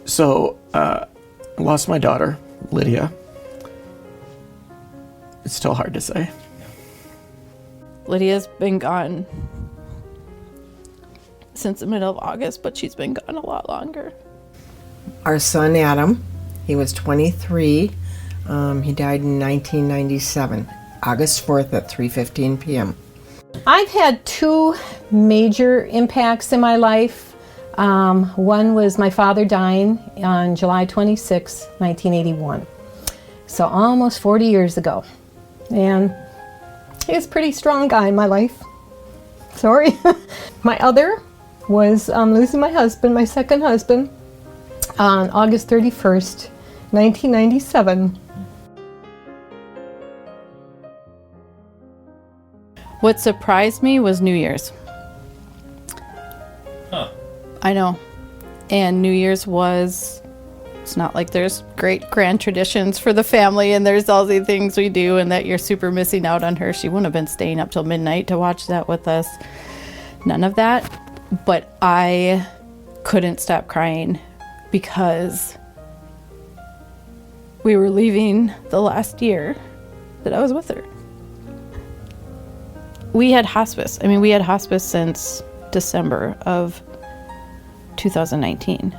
So, I lost my daughter, Lydia. It's still hard to say. Lydia's been gone since the middle of August, but she's been gone a lot longer. Our son, Adam, he was 23. He died in 1997, August 4th at 3:15 p.m. I've had two major impacts in my life. One was my father dying on July 26, 1981. So almost 40 years ago. And he was a pretty strong guy in my life. Sorry. My other was losing my husband, my second husband, on August 31st, 1997. What surprised me was New Year's. Huh. I know. And New Year's it's not like there's great grand traditions for the family and there's all the things we do and that you're super missing out on her. She wouldn't have been staying up till midnight to watch that with us. None of that. But I couldn't stop crying because we were leaving the last year that I was with her. We had hospice. We had hospice since December of 2019.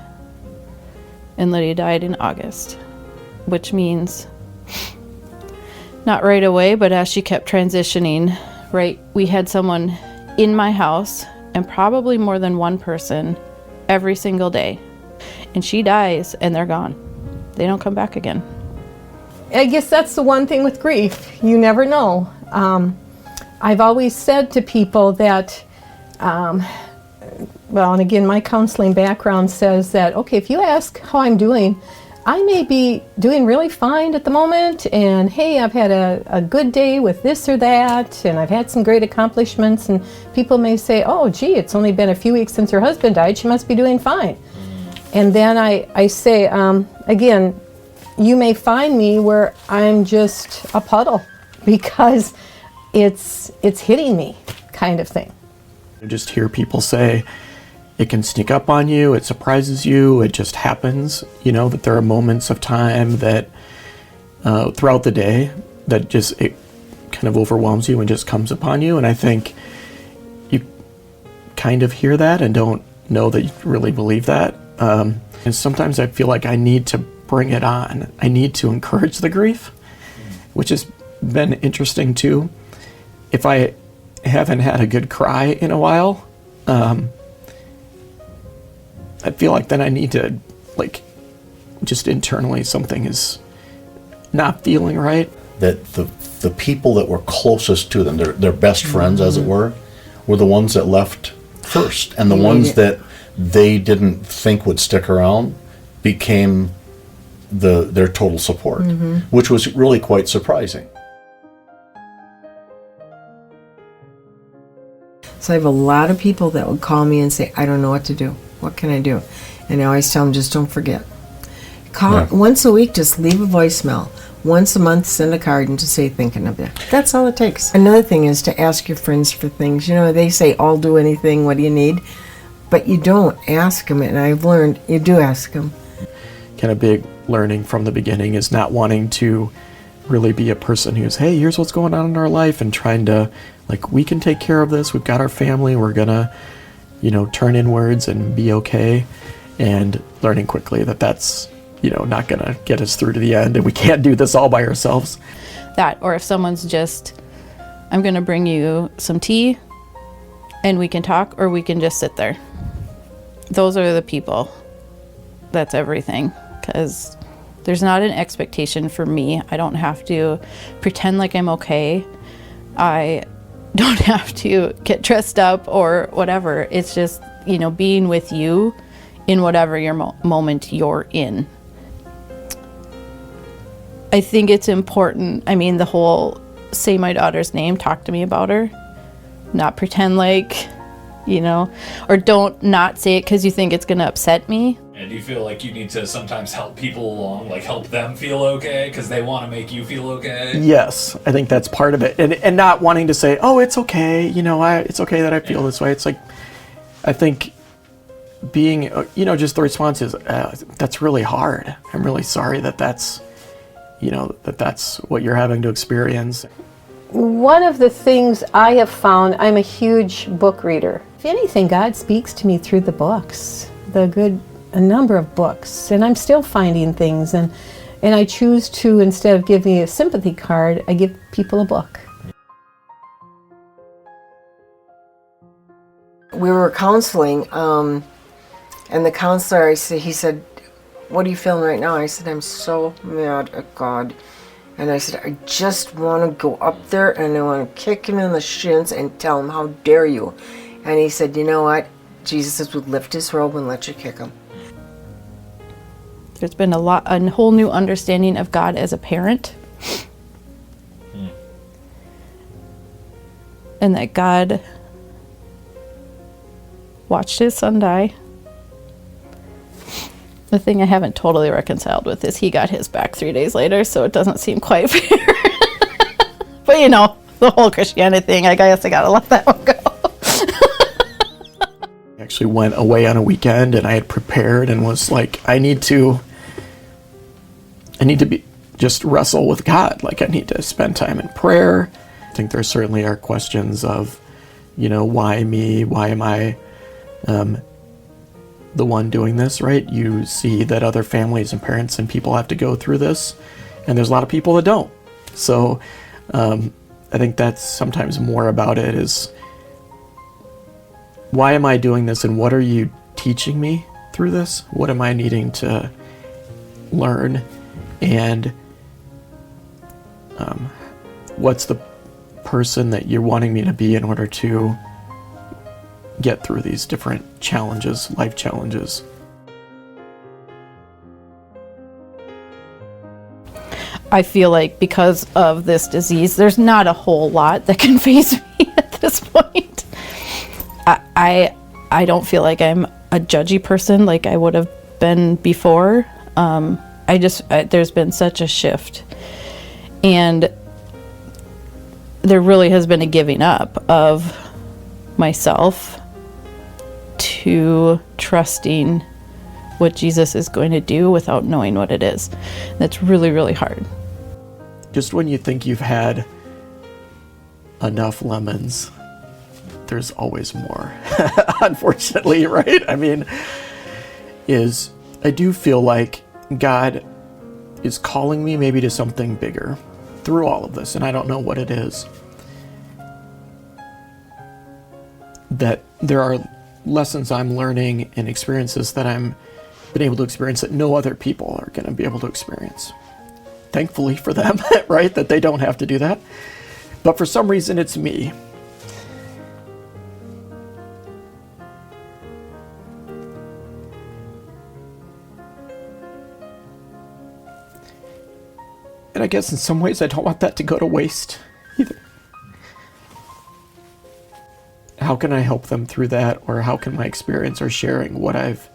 And Lydia died in August, which means not right away, but as she kept transitioning, right, we had someone in my house and probably more than one person every single day. And she dies and they're gone. They don't come back again. I guess that's the one thing with grief. You never know. I've always said to people that, and again, my counseling background says that, okay, if you ask how I'm doing, I may be doing really fine at the moment, and hey, I've had a good day with this or that, and I've had some great accomplishments, and people may say, oh, gee, it's only been a few weeks since her husband died, she must be doing fine. And then I say, again, you may find me where I'm just a puddle because it's hitting me, kind of thing. I just hear people say it can sneak up on you, it surprises you, it just happens, that there are moments of time that throughout the day that just it kind of overwhelms you and just comes upon you. And I think you kind of hear that and don't know that you really believe that. And sometimes I feel like I need to bring it on. I need to encourage the grief, which has been interesting too. If I haven't had a good cry in a while, I feel like then I need to, just internally something is not feeling right. That the people that were closest to them, their best friends, as it were the ones that left first. And the ones that they didn't think would stick around became their total support, which was really quite surprising. So I have a lot of people that would call me and say, I don't know what to do. What can I do? And I always tell them, just don't forget. Call once a week, just leave a voicemail. Once a month, send a card and just say thinking of you. That's all it takes. Another thing is to ask your friends for things. They say, I'll do anything, what do you need? But you don't ask them, and I've learned you do ask them. Kind of big learning from the beginning is not wanting to really be a person who's, hey, here's what's going on in our life, and trying to, we can take care of this, we've got our family, we're gonna, turn inwards and be okay, and learning quickly that that's, not gonna get us through to the end, and we can't do this all by ourselves. That, or if someone's just, I'm gonna bring you some tea, and we can talk, or we can just sit there. Those are the people. That's everything, because there's not an expectation for me. I don't have to pretend like I'm okay. I don't have to get dressed up or whatever. It's just, being with you in whatever your moment you're in. I think it's important. The whole say my daughter's name, talk to me about her, not pretend like, or don't not say it because you think it's going to upset me. And do you feel like you need to sometimes help people along, help them feel okay because they want to make you feel okay? Yes, I think that's part of it. And not wanting to say, oh, it's okay, it's okay that I feel this way. It's I think being, just the response is, that's really hard. I'm really sorry that's what you're having to experience. One of the things I have found, I'm a huge book reader. If anything, God speaks to me through the books, a number of books, and I'm still finding things, and I choose to, instead of giving a sympathy card, I give people a book. We were counseling, and the counselor, he said, "What are you feeling right now?" I said, "I'm so mad at God." And I said, "I just want to go up there and I want to kick him in the shins and tell him, how dare you?" And he said, "You know what? Jesus would lift his robe and let you kick him." There's been a whole new understanding of God as a parent. And that God watched his son die. The thing I haven't totally reconciled with is he got his back 3 days later, so it doesn't seem quite fair. But the whole Christianity thing, I guess I gotta let that one go. I actually went away on a weekend and I had prepared and was like, I need to just wrestle with God. Like, I need to spend time in prayer. I think there certainly are questions of, why me? Why am I the one doing this, right? You see that other families and parents and people have to go through this, and there's a lot of people that don't. So I think that's sometimes more about it is, why am I doing this, and what are you teaching me through this? What am I needing to learn, and what's the person that you're wanting me to be in order to get through these different challenges, life challenges? I feel like because of this disease, there's not a whole lot that can faze me at this point. I don't feel like I'm a judgy person like I would have been before. There's been such a shift, and there really has been a giving up of myself to trusting what Jesus is going to do without knowing what it is. That's really, really hard. Just when you think you've had enough lemons, there's always more, unfortunately, right? I mean, I do feel like God is calling me maybe to something bigger through all of this, and I don't know what it is. That there are lessons I'm learning and experiences that I'm been able to experience that no other people are going to be able to experience. Thankfully for them, right? That they don't have to do that. But for some reason, it's me. And I guess in some ways, I don't want that to go to waste either. How can I help them through that? Or how can my experience or sharing what I've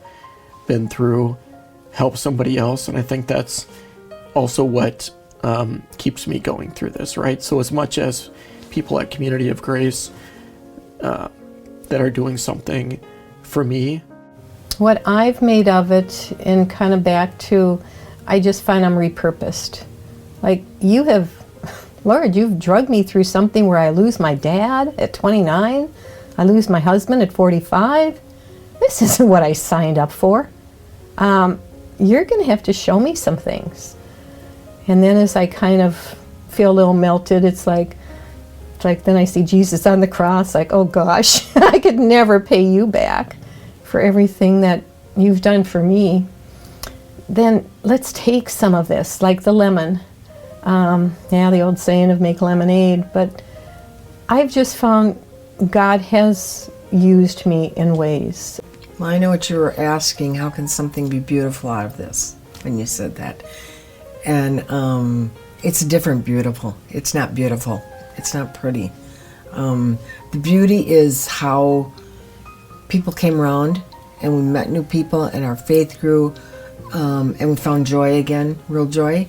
been through help somebody else? And I think that's also what keeps me going through this, right? So as much as people at Community of Grace that are doing something for me. What I've made of it, and kind of back to, I just find I'm repurposed. Like, you have, Lord, you've drugged me through something where I lose my dad at 29, I lose my husband at 45. This isn't what I signed up for. You're going to have to show me some things. And then as I kind of feel a little melted, it's like then I see Jesus on the cross, like, oh gosh, I could never pay you back for everything that you've done for me. Then let's take some of this, like the lemon. The old saying of make lemonade, but I've just found God has used me in ways. Well, I know what you were asking. How can something be beautiful out of this when you said that? And it's a different beautiful. It's not beautiful. It's not pretty. The beauty is how people came around and we met new people and our faith grew and we found joy again, real joy.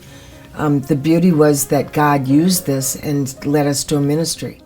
The beauty was that God used this and led us to a ministry.